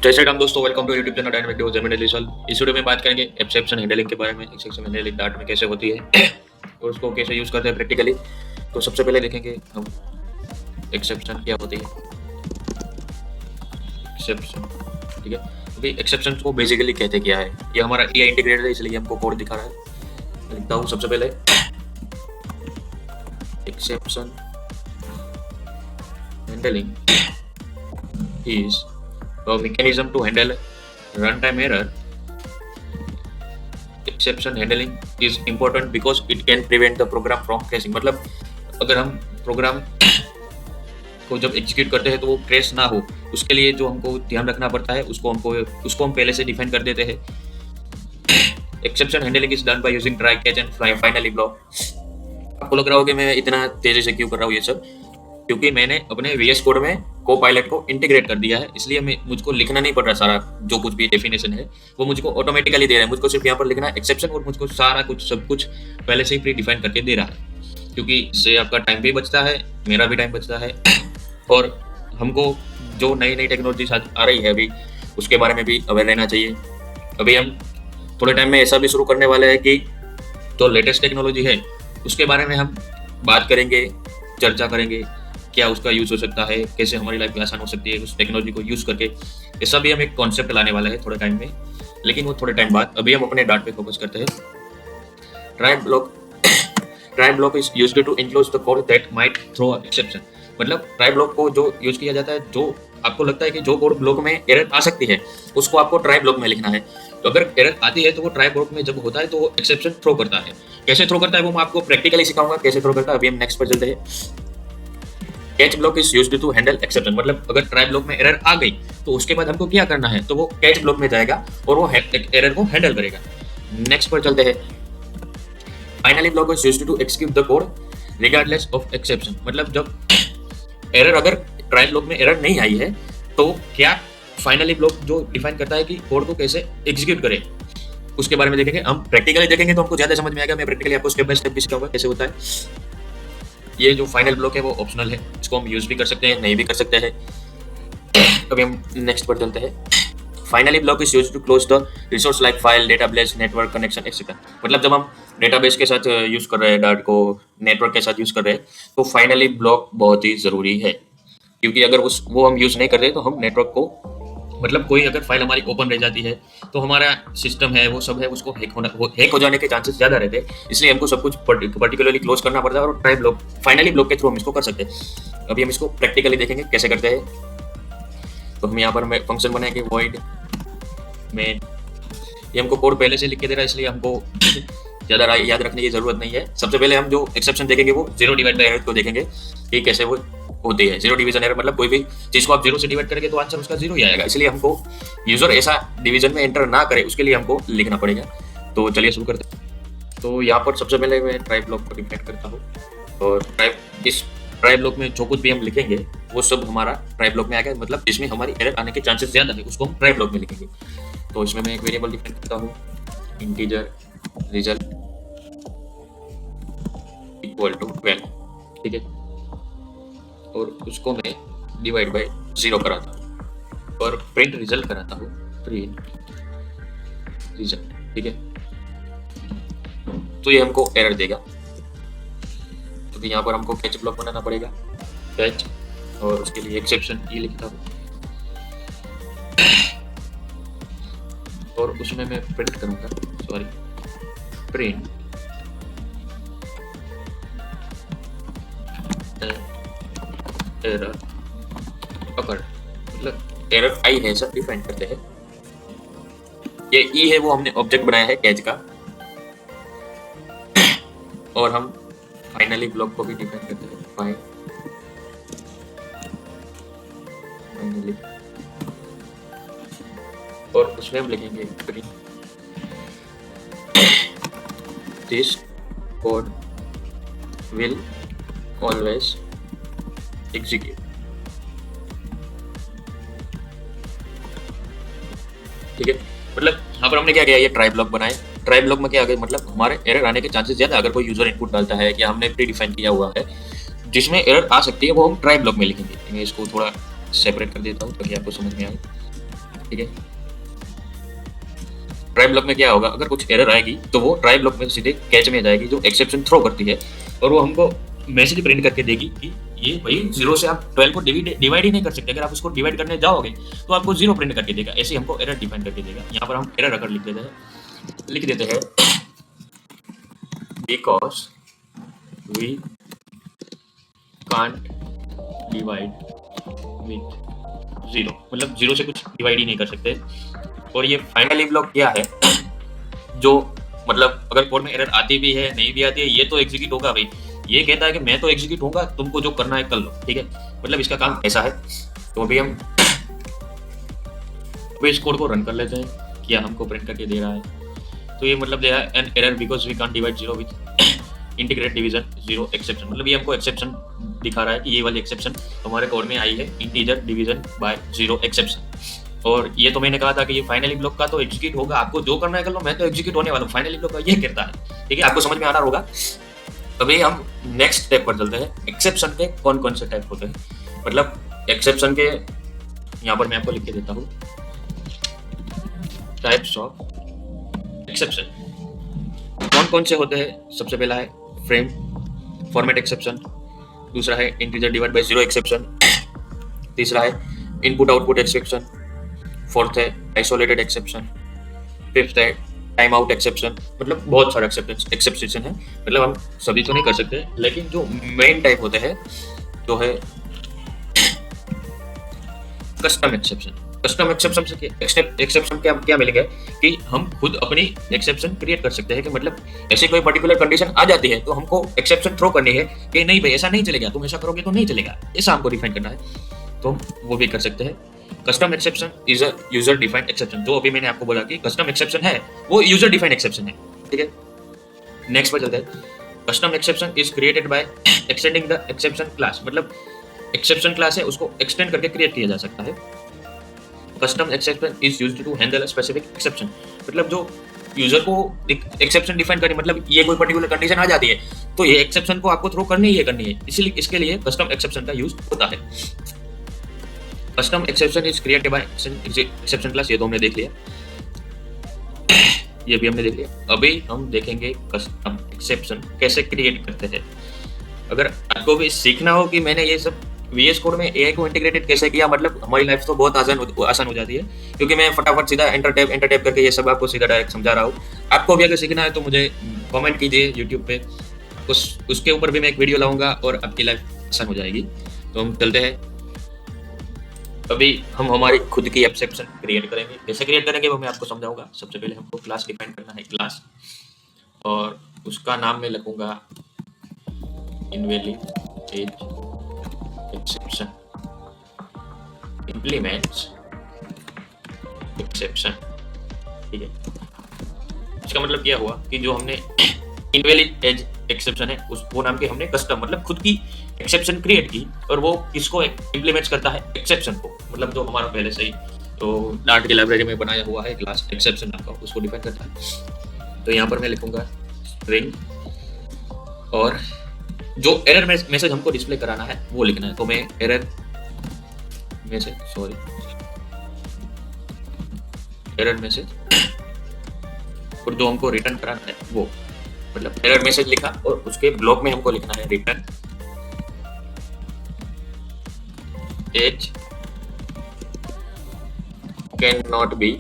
जय श्री राम दोस्तों, welcome to YouTube channel dynamic डेवो जमीन एलिसल। इस वीडियो में बात करेंगे एक्सेप्शन हैंडलिंग के बारे में। एक्सेप्शन हैंडलिंग डार्ट में कैसे होती है और उसको कैसे यूज करते हैं प्रैक्टिकली। तो सबसे पहले देखेंगे हम एक्सेप्शन क्या होती है। एक्सेप्शन, ठीक है। अभी एक्सेप्शन को बेसिकली कहते क्या है, ये हमारा ए इंटीग्रेटेड है इसलिए हमको कोड दिखा रहा है। लिखता हूँ सबसे पहले exception handling is a mechanism to handle runtime error. Exception handling is important because it can prevent the program from crashing। मतलब अगर हम प्रोग्राम को जब एग्जीक्यूट करते हैं तो वो क्रैश ना हो, उसके लिए जो हमको ध्यान रखना पड़ता है उसको हम पहले से डिफाइन कर देते हैं। Exception handling is done by using try catch and finally block. आपको लग रहा होगा कि मैं इतना तेजी से क्यों कर रहा हूँ ये सब, क्योंकि मैंने अपने VS कोड में कोपायलट को इंटीग्रेट कर दिया है, इसलिए मुझको लिखना नहीं पड़ रहा। सारा जो कुछ भी डेफिनेशन है वो मुझको ऑटोमेटिकली दे रहा है। मुझको सिर्फ यहाँ पर लिखना है एक्सेप्शन और मुझको सारा कुछ सब कुछ पहले से ही प्री डिफाइन करके दे रहा है, क्योंकि इससे आपका टाइम भी बचता है, मेरा भी टाइम बचता है। और हमको जो नई नई टेक्नोलॉजी आ रही है अभी उसके बारे में भी अवेयर रहना चाहिए। अभी हम थोड़े टाइम में ऐसा भी शुरू करने वाले हैं कि जो लेटेस्ट टेक्नोलॉजी है उसके बारे में हम बात करेंगे, चर्चा करेंगे, क्या उसका यूज हो सकता है, कैसे हमारी लाइफ आसान हो सकती है उस टेक्नोलॉजी को यूज करके। ये सब भी हम एक कॉन्सेप्ट लाने वाला है थोड़े टाइम में, लेकिन वो थोड़े टाइम बाद। अभी हम अपने डाट पे फोकस करते हैं। Try block is used to enclose the code that might throw exception. मतलब ट्राई ब्लॉक को जो यूज किया जाता है, जो आपको लगता है कि जो कोड ब्लॉक में एरर आ सकती है उसको आपको ट्राई ब्लॉक में लिखना है। तो अगर एरर आती है तो वो ट्राई ब्लॉक में जब होता है तो वो एक्सेप्शन थ्रो करता है। कैसे थ्रो करता है वो मैं आपको प्रैक्टिकली सिखाऊंगा कैसे थ्रो करता है। अभी हम नेक्स्ट पर चलते हैं। Catch block is used to handle exception. मतलब अगर ट्राई ब्लॉक में एरर आ गई तो उसके बाद हमको क्या करना है, तो वो कैच ब्लॉक में जाएगा और वो एरर को हैंडल करेगा। नेक्स्ट पर चलते हैं। Finally block is used to execute the code regardless of exception. मतलब जब एरर, अगर ट्राई ब्लॉक में एरर नहीं आई है तो क्या फाइनली ब्लॉक जो डिफाइन करता है कि कोड को कैसे एग्जीक्यूट करें, उसके बारे में देखेंगे। हम प्रैक्टिकली देखेंगे तो हमको ज्यादा समझ में आएगा। मैं प्रैक्टिकली आपको स्टेप बाय स्टेप भी सिखाऊंगा कैसे होता है। ये जो फाइनल ब्लॉक है वो ऑप्शनल है, इसको हम यूज भी कर सकते हैं, नहीं भी कर सकते हैं। अभी हम नेक्स्ट पर चलते हैं। Finally block is used to close the resource like file, database, network connection etcetera. मतलब जब हम डेटाबेस के साथ यूज कर रहे हैं डाट को, नेटवर्क के साथ यूज कर रहे हैं, तो फाइनली ब्लॉक बहुत ही जरूरी है। क्योंकि अगर वो हम यूज नहीं कर रहे तो हम नेटवर्क को, मतलब कोई अगर फाइल हमारी ओपन रह जाती है तो हमारा सिस्टम है वो सब है उसको हैक हो जाने के चांसेस ज्यादा रहते हैं। इसलिए हमको सब कुछ पर्टिकुलरली क्लोज करना पड़ता है और ट्राई ब्लॉक, फाइनली ब्लॉक के थ्रू हम इसको कर सकते हैं। अभी हम इसको प्रैक्टिकली देखेंगे कैसे करते हैं। तो हम यहाँ पर फंक्शन बनाएंगे void main। ये हमको कोड पहले से लिख के दे रहा है इसलिए हमको ज्यादा याद रखने की जरूरत नहीं है। सबसे पहले हम जो एक्सेप्शन देखेंगे वो जीरो डिवाइड बाय एरर को देखेंगे कि कैसे वो होती है। जीरो डिवीजन एरर मतलब कोई भी चीज को आप जीरो से डिवाइड करेंगे तो आंसर उसका जीरो ही आएगा। इसलिए हमको यूजर ऐसा डिवीजन में एंटर ना करे उसके लिए हमको लिखना पड़ेगा। तो चलिए शुरू करते हैं। तो यहाँ पर सबसे पहले मैं ट्राई ब्लॉक को डिफाइन करता हूँ और इस ट्राई ब्लॉक में जो कुछ भी हम लिखेंगे वो सब हमारा ट्राई ब्लॉक में आएगा। मतलब जिसमें हमारी एरर आने के चांसेस ज्यादा है उसको हम ट्राई ब्लॉक में लिखेंगे। तो इसमें मैं एक वेरिएबल डिफाइन करता हूँ, इंटीजर रिजल्ट इक्वल टू 12, ठीक है। और उसको मैं डिवाइड बाय 0 कराता हूँ और प्रिंट रिजल्ट कराता हूँ, प्रिंट रिजल्ट, ठीक है। तो ये हमको एरर देगा। तो यहाँ पर हमको कैच ब्लॉक बनाना पड़ेगा, कैच, और उसके लिए एक्सेप्शन ये लिखता हूँ और उसमें मैं प्रिंट करूँगा, सॉरी, प्रिंट एरर अकर। मतलब एरर आई है सब डिफाइन करते हैं। ये ई है वो हमने ऑब्जेक्ट बनाया है कैच का, और हम फाइनली ब्लॉक को भी डिफाइन करते हैं, फाइनली, और उसमें हम लिखेंगे print this code will always execute, ठीक है। मतलब यहाँ पर हमने क्या किया, ये ट्राई ब्लॉक बनाए। ट्राई ब्लॉक में क्या आ गया, मतलब हमारे एरर आने के चांसेस ज्यादा अगर कोई यूजर इनपुट डालता है कि हमने प्री डिफाइन किया हुआ है जिसमें एरर आ सकती है वो हम ट्राई ब्लॉक में लिखेंगे। मैं इसको थोड़ा सेपरेट कर देता हूँ ताकि आपको समझ में आए। ठीक है। ट्राई ब्लॉक में क्या होगा, अगर कुछ एरर आएगी तो वो ट्राई ब्लॉक में सीधे कैच में जाएगी जो एक्सेप्शन थ्रो करती है, और वो हमको मैसेज प्रिंट करके देगी कि ये भाई 0 से आप 12 को डिवाइड ही नहीं कर सकते। अगर आप उसको डिवाइड करने जाओगे तो आपको 0 प्रिंट करके देगा। ऐसे हमको एरर डिफाइन करके देगा। यहाँ पर हम एरर अगर लिख देते हैं because we can't divide with 0, मतलब 0 से कुछ डिवाइड ही नहीं कर सकते। और ये फाइनली ब्लॉक क्या है, जो मतलब अगर कोड में एरर आती भी है नहीं भी आती है, ये तो एग्जीक्यूट होगा भाई। ये कहता है कि मैं तो एग्जीक्यूट होऊंगा, तुमको जो करना है कर लो, ठीक है। मतलब इसका काम ऐसा है। तो अभी हम इस कोड को रन कर लेते हैं, क्या हमको प्रिंट करके दे रहा है। तो ये मतलब दे रहा है an error because we can't divide 0 with integrate division 0 exception. मतलब ये हमको एक्सेप्शन दिखा रहा है कि ये वाली एक्सेप्शन हमारे कोड में आई है, इंटीजर डिवीजन बाय 0 एक्सेप्शन। और ये तो मैंने कहा था कि ये फाइनली ब्लॉक का तो एग्जीक्यूट होगा, आपको जो करना है कर लो, मैं तो एग्जीक्यूट होने वाला हूँ। फाइनली ब्लॉक का ये कहता है, ठीक है। आपको समझ में आना होगा। अभी हम नेक्स्ट स्टेप पर चलते हैं। एक्सेप्शन के कौन कौन से टाइप होते हैं, मतलब एक्सेप्शन के यहाँ पर मैं आपको लिख के देता हूँ टाइप्स ऑफ एक्सेप्शन कौन कौन से होते हैं। सबसे पहला है फ्रेम फॉर्मेट एक्सेप्शन, दूसरा है इंटीजर डिवाइड बाय 0 एक्सेप्शन, तीसरा है इनपुट आउटपुट एक्सेप्शन, फोर्थ है आइसोलेटेड एक्सेप्शन, फिफ्थ है टाइम आउट एक्सेप्शन। मतलब बहुत सारे एक्सेप्शन है, मतलब हम सभी तो नहीं कर सकते, लेकिन जो मेन टाइप होते हैं तो है कस्टम एक्सेप्शन। कस्टम एक्सेप्शन से एक्सेप्शन क्या मिलेगा कि हम खुद अपनी एक्सेप्शन क्रिएट कर सकते हैं। कि मतलब ऐसी कोई पर्टिकुलर कंडीशन आ जाती है तो हमको एक्सेप्शन थ्रो करनी है कि नहीं भाई ऐसा नहीं चलेगा, तुम ऐसा करोगे तो नहीं चलेगा, ऐसा हमको डिफाइन करना है, तो हम वो भी कर सकते हैं। Custom exception is a user defined exception. जो अभी मैंने आपको बोला कि कस्टम एक्सेप्शन है वो यूजर डिफाइंड एक्सेप्शन है, ठीक है। नेक्स्ट पर चलते हैं। Custom exception is created by extending the exception class. मतलब एक्सेप्शन क्लास है उसको एक्सटेंड करके क्रिएट किया जा सकता है। Custom exception is used to handle a specific exception. मतलब जो यूजर को एक्सेप्शन डिफाइन करनी, मतलब ये कोई पर्टिकुलर कंडीशन आ जाती है तो ये एक्सेप्शन को आपको थ्रो करनी है, इसलिए इसके लिए कस्टम एक्सेप्शन का यूज होता है। Custom exception is created bye exception class, ये तो हमने देख लिया, ये भी हमने देख लिया। अभी हम देखेंगे कस्टम एक्सेप्शन कैसे क्रिएट करते हैं। अगर आपको भी सीखना हो कि मैंने ये सब VS कोड में AI को इंटीग्रेटेड कैसे किया, मतलब हमारी लाइफ तो बहुत आसान हो जाती है, क्योंकि मैं फटाफट सीधा एंटर टैप करके ये सब आपको सीधा डायरेक्ट समझा रहा हूँ। आपको भी अगर सीखना है तो मुझे कमेंट कीजिए यूट्यूब पे, उसके ऊपर भी मैं एक वीडियो लाऊंगा और आपकी लाइफ आसान हो जाएगी। तो हम चलते हैं। अभी हम हमारी खुद की एक्सेप्शन क्रिएट करेंगे। कैसे क्रिएट करेंगे वो मैं आपको समझाऊंगा। सबसे पहले हमको क्लास डिफाइन करना है, क्लास, और उसका नाम मैं लिखूंगा invalid age exception implements exception, ठीक है। इसका मतलब क्या हुआ कि जो हमने इनवैलिड एज एक्सेप्शन है वो नाम के हमने कस्टम मतलब खुद की एक्सेप्शन क्रिएट की, और वो किसको इम्प्लीमेंट करता है, एक्सेप्शन को। मतलब जो हमारा पहले से ही तो डार्ट की लाइब्रेरी में बनाया हुआ है क्लास एक्सेप्शन नाम का, उसको डिफाइन करता है। तो यहाँ पर मैं लिखूंगा स्ट्रिंग, और जो एरर मैसेज हमको डिस्प्ले कराना है वो लिखना है। तो मैं एरर मैसेज और जो हमको रिटर्न कराना है वो, मतलब एरर मैसेज लिखा और उसके ब्लॉक में हमको लिखना है return age can not be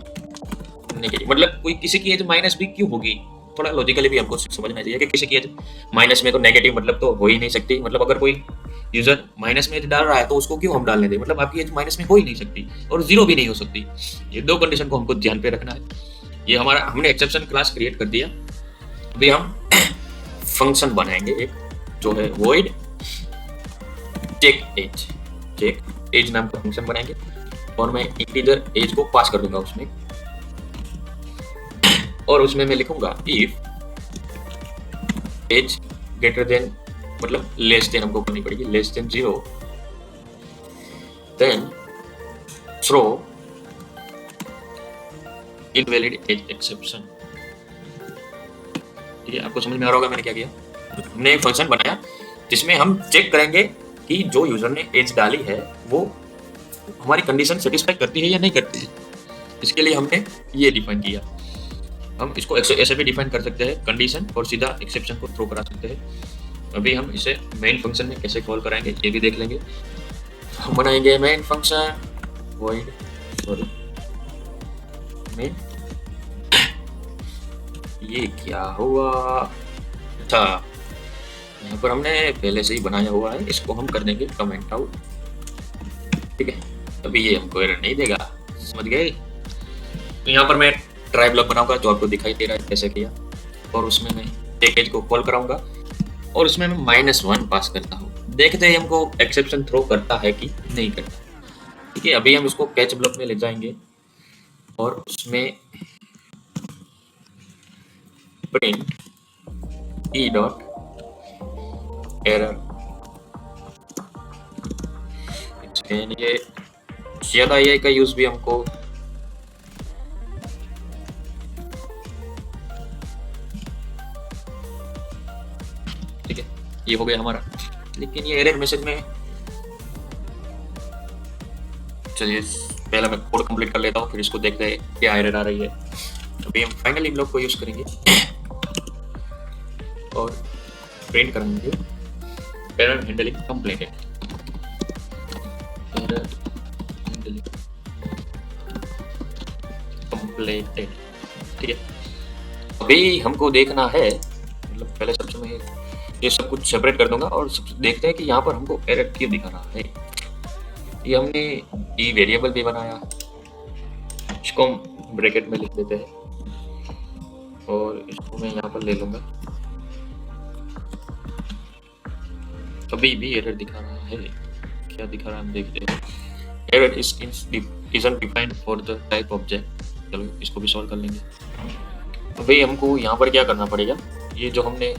negative. मतलब कोई किसी की एज माइनस भी क्यों होगी, थोड़ा लॉजिकली भी हमको समझना चाहिए कि किसी की एज माइनस में तो नेगेटिव मतलब तो हो ही नहीं सकती। मतलब अगर कोई यूजर माइनस में एज डाल रहा है तो उसको क्यों हम डालने दें, मतलब आपकी एज माइनस में हो ही नहीं सकती और 0 भी नहीं हो सकती। ये दो कंडीशन को हमको ध्यान पे रखना है। ये हमारा हमने एक्सेप्शन क्लास क्रिएट कर दिया। अभी हम फंक्शन बनाएंगे एक, जो है void चेक एज नाम का फंक्शन बनाएंगे, और मैं इंटीजर एज को पास कर दूंगा उसमें, और उसमें मैं लिखूंगा इफ एज ग्रेटर देन, मतलब लेस देन हमको करनी पड़ेगी, less than 0 then throw invalid age exception. ठीक है, आपको समझ में आ रहा होगा मैंने क्या किया। हमने एक फंक्शन बनाया जिसमें हम चेक करेंगे कि जो यूजर ने एज डाली है वो हमारी कंडीशन सेटिस्फाई करती है या नहीं करती है। इसके लिए हमने ये डिफाइन किया। हम इसको ऐसे भी डिफाइन कर सकते हैं कंडीशन और सीधा एक्सेप्शन को थ्रो करा सकते हैं। अभी हम इसे मेन फंक्शन में कैसे कॉल कराएंगे ये भी देख लेंगे। हम बनाएंगे मेन फंक्शन void मेन। ये क्या हुआ, अच्छा यहाँ पर हमने पहले से ही बनाया हुआ है, इसको हम कर देंगे कमेंट आउट। ठीक है, अभी ये हमको एरर नहीं देगा, समझ गए। तो यहाँ पर मैं ट्राई ब्लॉक बनाऊंगा जो आपको दिखाई दे रहा है कैसे किया, और उसमें मैं पैकेज को कॉल कराऊंगा और उसमें मैं -1 पास करता हूँ। देखते हैं हमको एक्सेप्शन थ्रो करता है कि नहीं करता। ठीक है, अभी हम उसको कैच ब्लॉक में ले जाएंगे और उसमें प्रिंट ई डॉट एरर। ये ज्यादा AI का यूज भी हमको ठीक है, ये हो गया हमारा। लेकिन ये एरर मैसेज में, चलिए पहले मैं कोड कंप्लीट कर लेता हूँ, फिर इसको देखते हैं क्या एरर आ रही है। अभी हम फाइनली ब्लॉक को यूज करेंगे और प्रिंट करेंगे error handling completed. Error handling completed. ठीक है, अभी हमको देखना है, मतलब पहले सबसे मैं ये सब कुछ सेपरेट कर दूंगा और सब देखते हैं कि यहाँ पर हमको एरर क्यों दिखा रहा है। ये हमने ई वेरिएबल भी बनाया, इसको हम ब्रैकेट में लिख देते हैं और इसको मैं यहाँ पर ले लूंगा। अभी भी एरर दिखा रहा है, क्या दिखा रहा है हम देखते हैं। Error isn't defined for the type object। चलो इसको भी सॉल्व कर लेंगे। अभी हमको यहाँ पर क्या करना पड़ेगा, ये जो हमने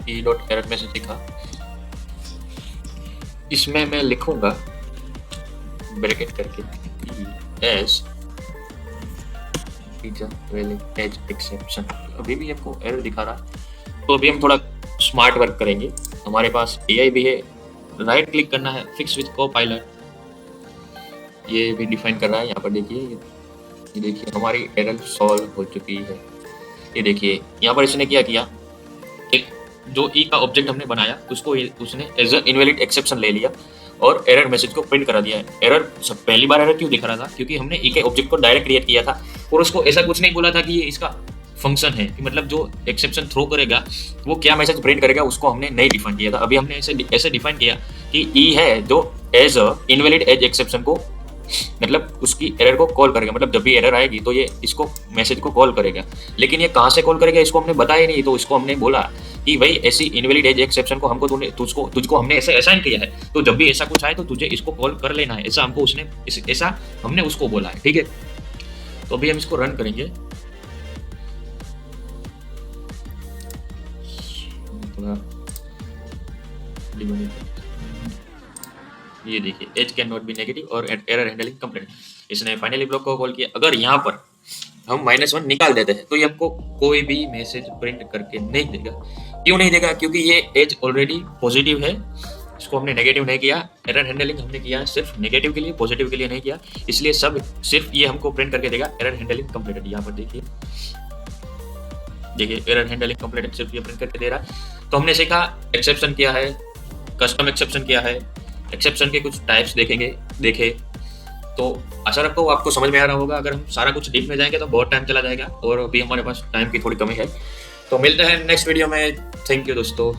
ई डॉट एरर में से सीखा, इसमें मैं लिखूंगा ब्रैकेट करके एज एक्सेप्शन। अभी भी आपको एरर दिखा रहा है, तो अभी हम थोड़ा स्मार्ट वर्क करेंगे। हमारे पास AI भी है, राइट क्लिक करना है, फिक्स विथ कोपायलट, ये भी डिफाइन कर रहा है। यहाँ पर देखिए, ये देखिए हमारी एरर सॉल्व हो चुकी है। ये देखिए यहाँ पर इसने क्या किया, एक जो ई का ऑब्जेक्ट हमने बनाया उसको उसने एज अ इनवैलिड एक्सेप्शन ले लिया और एरर मैसेज को प्रिंट करा दिया है। एरर सब पहली बार एरर क्यों दिखा रहा था, क्योंकि हमने ई के ऑब्जेक्ट को डायरेक्ट क्रिएट किया था और उसको ऐसा कुछ नहीं बोला था कि ये इसका फंक्शन है, कि मतलब जो एक्सेप्शन थ्रो करेगा वो क्या मैसेज प्रिंट करेगा, उसको हमने नहीं डिफाइन किया था। अभी हमने ऐसे डिफाइन किया कि ई है जो age a invalid age exception को, मतलब उसकी एरर को कॉल करेगा, मतलब जब भी एरर आएगी तो ये इसको मैसेज को कॉल करेगा। लेकिन ये कहाँ से कॉल करेगा इसको हमने बताया नहीं, तो इसको हमने बोला कि भाई ऐसी इनवैलिड एज एक्सेप्शन को हमको तुझको हमने ऐसे असाइन किया है, तो जब भी ऐसा कुछ आए तो तुझे इसको कॉल कर लेना है, ऐसा हमको उसने ऐसा हमने उसको बोला है। ठीक है, तो अभी हम इसको रन करेंगे। ये देखिए age can not be negative और एरर हैंडलिंग कंप्लीट। इसने फाइनली ब्लॉक को कॉल किया। अगर यहाँ पर हम -1 निकाल देते हैं तो ये हमको कोई भी मैसेज प्रिंट करके नहीं देगा। क्यों नहीं देगा, क्योंकि ये एज ऑलरेडी पॉजिटिव है, इसको हमने नेगेटिव नहीं किया। एरर हैंडलिंग हमने किया सिर्फ नेगेटिव के लिए, पॉजिटिव के लिए नहीं किया, इसलिए सब सिर्फ ये हमको प्रिंट करके देगा एरर हैंडलिंग कंप्लीटेड। यहाँ पर देखिए एरर हैंडलिंग कंप्लीटेड सिर्फ ये प्रिंट करके दे रहा है। तो हमने सीखा एक्सेप्शन क्या है, कस्टम एक्सेप्शन क्या है, एक्सेप्शन के कुछ टाइप्स देखे। तो आशा रखता हूँ आपको समझ में आ रहा होगा। अगर हम सारा कुछ डीप में जाएंगे तो बहुत टाइम चला जाएगा और अभी हमारे पास टाइम की थोड़ी कमी है। तो मिलते हैं नेक्स्ट वीडियो में। थैंक यू दोस्तों।